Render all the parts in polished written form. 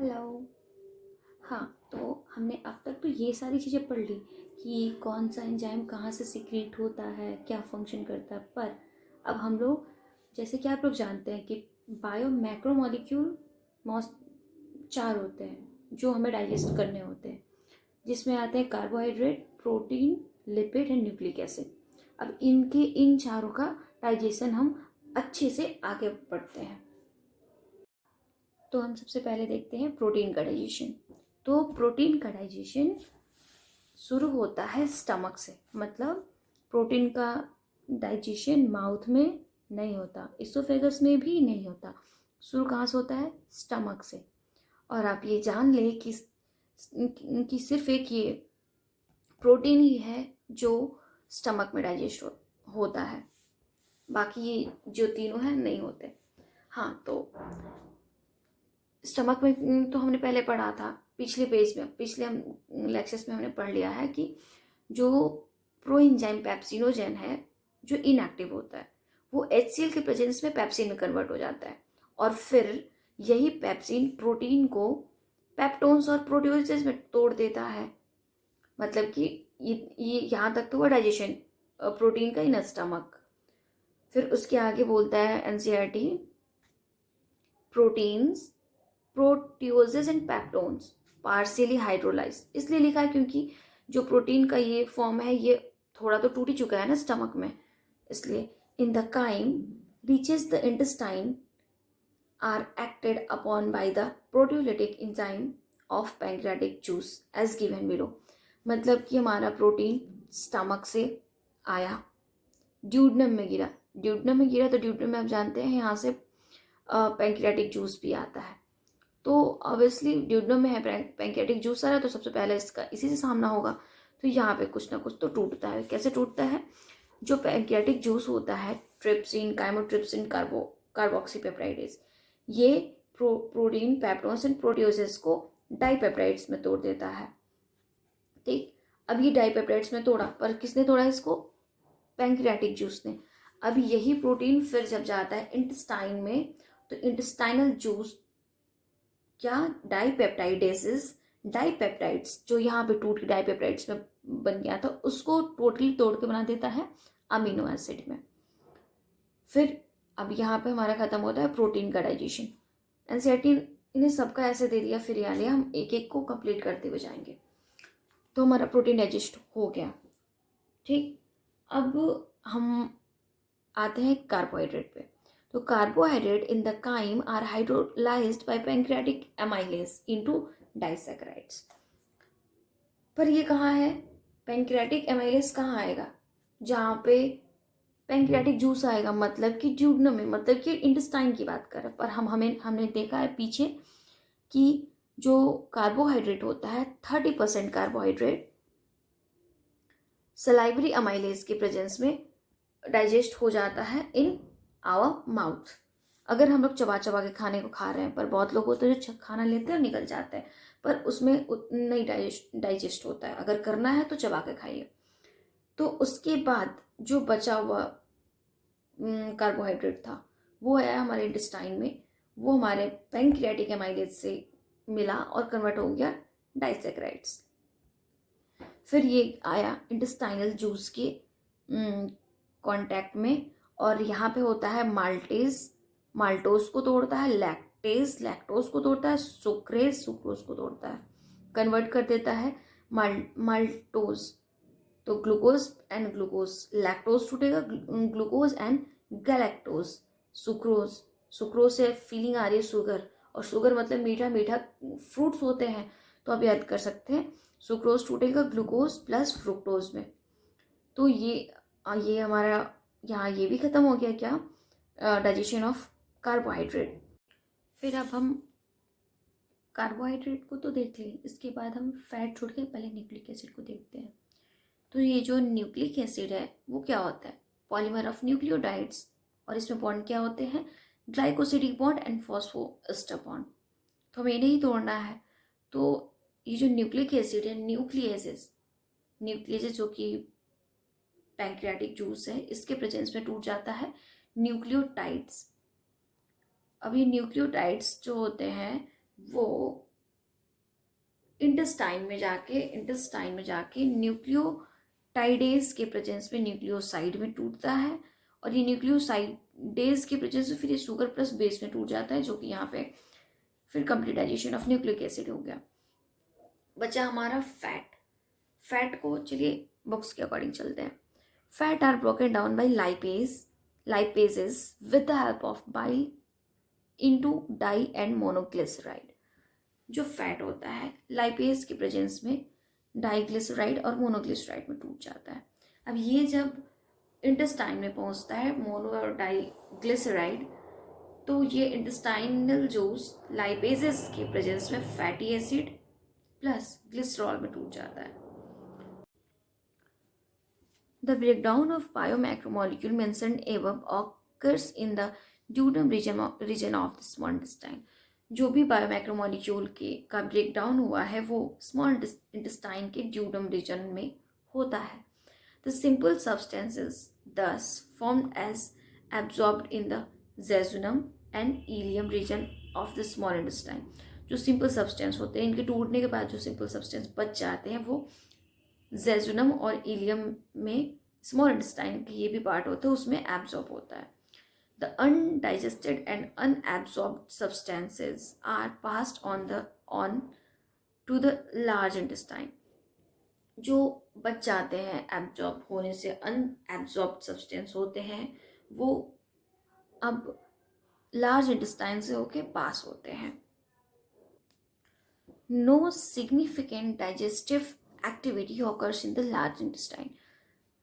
Hello. हाँ, तो हमने अब तक तो ये सारी चीज़ें पढ़ ली कि कौन सा एंजाइम कहाँ से सीक्रेट होता है, क्या फंक्शन करता है। पर अब हम लोग, जैसे कि आप लोग जानते हैं कि बायो मैक्रोमोलिक्यूल मॉस 4 होते हैं जो हमें डाइजेस्ट करने होते हैं, जिसमें आते हैं carbohydrate, protein, lipid and nucleic acid. अब इनके इन चारों का डाइजेशन हम अच्छे से आगे बढ़ते हैं। तो हम सबसे पहले देखते हैं प्रोटीन का डाइजेशन। तो प्रोटीन का डाइजेशन शुरू होता है स्टमक से, मतलब प्रोटीन का डाइजेशन माउथ में नहीं होता, इसोफेगस में भी नहीं होता। शुरू कहाँ से होता है? स्टमक से। और आप ये जान ले कि सिर्फ एक ये प्रोटीन ही है जो स्टमक में डाइजेस्ट होता है, बाकी ये जो तीनों हैं नहीं होते। हाँ, तो स्टमक में तो हमने पहले पढ़ा था, पिछले पेज में, पिछले हम लेक्चर्स में हमने पढ़ लिया है कि जो प्रोएंजाइम पेप्सिनोजेन है जो इनएक्टिव होता है, वो HCl के प्रेजेंस में पेप्सिन में कन्वर्ट हो जाता है, और फिर यही पेप्सिन प्रोटीन को पेप्टोन्स और प्रोटियोजेस में तोड़ देता है। मतलब कि ये यहाँ तक तो हुआ डाइजेशन प्रोटीन का इन स्टमक। फिर उसके आगे बोलता है NCERT, proteins, proteoses and peptones partially hydrolyse. इसलिए लिखा है क्योंकि जो प्रोटीन का ये फॉर्म है ये थोड़ा तो टूट ही चुका है ना स्टमक में, इसलिए in the chyme reaches the intestine are acted upon by the proteolytic enzyme of pancreatic juice as given below. मतलब कि हमारा प्रोटीन स्टमक से आया, ड्यूडनम में गिरा, ड्यूडनम में गिरा तो ड्यूडनम में आप जानते हैं यहाँ से पैंक्रियाटिक जूस भी आता है। तो ऑब्वियसली ड्यूडनम में है पैंक्रियाटिक जूस आ रहा है, तो सबसे पहले इसका इसी से सामना होगा। तो यहाँ पे कुछ ना कुछ तो टूटता है। कैसे टूटता है? जो पैंक्रियाटिक जूस होता है, ट्रिप्सिन, काइमोट्रिप्सिन, कार्बोक्सीपेप्टाइडेज, ये प्रोटीन, पेप्टोन्स एंड प्रोटियोजेस को डाइपेप्टाइड्स में तोड़ देता है। ठीक, अब ये डाइपेप्टाइड्स में तोड़ा, पर किसने तोड़ा इसको? पैंक्रियाटिक जूस ने। अब यही प्रोटीन फिर जब जाता है इंटेस्टाइन में, तो इंटेस्टाइनल जूस क्या डाइपेप्टाइडेसिस, डाइपेप्टाइड्स जो यहाँ पे टूट के डाइपेप्टाइड्स में बन गया था उसको टोटली तोड़ के बना देता है अमीनो एसिड में। फिर अब यहाँ पे हमारा खत्म होता है प्रोटीन का डाइजेशन। एनसीईआरटी इन्हें सबका ऐसे दे दिया, फिर यहाँ लिया, हम एक एक को कंप्लीट करते हुए जाएंगे। तो हमारा प्रोटीन डाइजेस्ट हो गया। ठीक, अब हम आते हैं कार्बोहाइड्रेट पे। तो carbohydrate in the chyme are hydrolysed by pancreatic amylase into disaccharides. पर ये कहाँ है? पैंक्रियाटिक एमाइलेज कहाँ आएगा? जहाँ पे पैंक्रियाटिक जूस आएगा, मतलब कि ड्यूडनम में, मतलब कि इंटेस्टाइन की बात करें। पर हमने देखा है पीछे कि जो कार्बोहाइड्रेट होता है 30% कार्बोहाइड्रेट सलाइवरी अमाइलेज के प्रेजेंस में डाइजेस्ट हो जाता है इन आवर माउथ। अगर हम लोग चबा चबा के खाने को खा रहे हैं, पर बहुत लोग होते हैं जो खाना लेते हैं और निकल जाते हैं, पर उसमें नहीं डाइजेस्ट होता है। अगर करना है तो चबा के खाइए। तो उसके बाद जो बचा हुआ कार्बोहाइड्रेट था वो आया हमारे इंटेस्टाइन में, वो हमारे पैंक्रियाटिक एमाइलेज से मिला और कन्वर्ट हो गया डाइसैकेराइड्स। फिर ये आया इंटेस्टाइनल जूस के कांटेक्ट में, और यहाँ पे होता है माल्टेज, माल्टोज को तोड़ता है, लैक्टेज, लैक्टोज को तोड़ता है, सुक्रेज, सुक्रोज को तोड़ता है, कन्वर्ट कर देता है माल्टोज। तो ग्लूकोज एंड ग्लूकोज, लैक्टोज टूटेगा, glucose and galactose, sucrose, sucrose से फीलिंग आ रही है शुगर, और शुगर मतलब मीठा मीठा फ्रूट्स होते हैं, तो आप याद कर सकते हैं सुक्रोज टूटेगा ग्लूकोज प्लस फ्रुक्टोज में। तो ये हमारा यहाँ ये भी खत्म हो गया क्या? Digestion of carbohydrate. फिर अब हम कार्बोहाइड्रेट को तो देख लें, इसके बाद हम फैट छोड़ के पहले न्यूक्लिक एसिड को देखते हैं। तो ये जो न्यूक्लिक एसिड है वो क्या होता है? पॉलीमर ऑफ न्यूक्लियोटाइड्स, और इसमें बॉन्ड क्या होते हैं? Glycosidic bond and phosphoester bond. तो हमें इन्हें ही तोड़ना है। तो ये जो न्यूक्लिक एसिड है, न्यूक्लियेजेस, न्यूक्लियेजेस जो कि पैंक्रियाटिक जूस है इसके प्रेजेंस में टूट जाता है न्यूक्लियोटाइड्स। अब ये न्यूक्लियोटाइड्स जो होते हैं वो इंटेस्टाइन में जाके न्यूक्लियोटाइडेज के प्रेजेंस में न्यूक्लियोसाइड में टूटता है, और ये न्यूक्लियोसाइडेज के प्रेजेंस में फिर ये शुगर प्लस बेस में टूट जाता है, जो कि यहाँ पे फिर कंप्लीटाइजेशन ऑफ न्यूक्लिक एसिड हो गया। बचा हमारा फैट को चलिए बुक्स के अकॉर्डिंग चलते हैं। Fat are broken down by lipases with the help of bile into di and monoglyceride. जो फैट होता है लाइपेज के प्रेजेंस में डाइग्लिसराइड और मोनोग्लिसराइड में टूट जाता है। अब ये जब इंटेस्टाइन में पहुंचता है मोनो और डाइग्लिसराइड, तो ये इंटेस्टाइनल जूस लाइपेजेस के प्रेजेंस में फैटी एसिड प्लस ग्लिसरॉल में टूट जाता है। The breakdown of biomacromolecule mentioned above occurs in the duodenum region of the small intestine. जो भी बायोमैक्रोमोलिक्यूल का ब्रेकडाउन हुआ है वो स्मॉल इंटेस्टाइन के ड्यूडम रीजन में होता है। The simple substances thus formed as absorbed in the jejunum and ileum region of the small intestine. जो सिंपल सब्सटेंस होते हैं, इनके टूटने के बाद जो सिंपल सब्सटेंस बच जाते हैं वो जेजुनम और इलियम में, स्मॉल इंटेस्टाइन की ये भी पार्ट होता है, उसमें एब्जॉर्ब होता है। The undigested and unabsorbed substances are passed on to the large intestine. जो बच जाते हैं एब्जॉर्ब होने से, अनएब्जॉर्ब्ड सब्सटेंस होते हैं, वो अब लार्ज इंटेस्टाइन से होके पास होते हैं। No significant digestive activity occurs in the large intestine.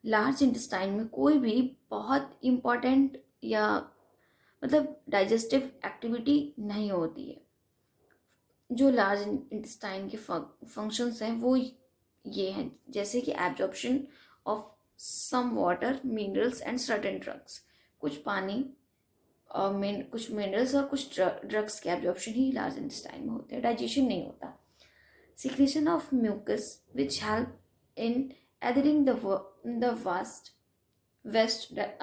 Large intestine में कोई भी बहुत इम्पॉर्टेंट या मतलब डाइजेस्टिव एक्टिविटी नहीं होती है। जो लार्ज इंटेस्टाइन के फंक्शंस हैं वो ये हैं, जैसे कि absorption of some water, minerals and certain drugs. कुछ पानी और कुछ मिनरल्स और कुछ ड्रग्स के एब्जॉर्प्शन ही लार्ज इंटेस्टाइन में होते हैं, डाइजेशन नहीं होता। Secretion of mucus which help in adhering the waste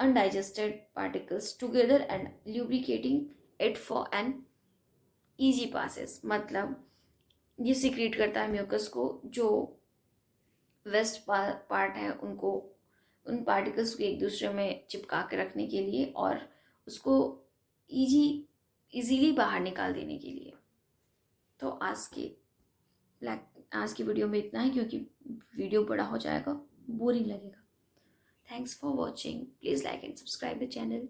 undigested particles together and lubricating it for an easy passes। मतलब ये सिक्रीट करता है म्यूकस को, जो वेस्ट पार्ट है उनको, उन पार्टिकल्स को एक दूसरे में चिपका के रखने के लिए और उसको इजीली बाहर निकाल देने के लिए। तो आज की वीडियो में इतना ही, क्योंकि वीडियो बड़ा हो जाएगा, बोरिंग लगेगा। Thanks for watching. Please like and subscribe the channel.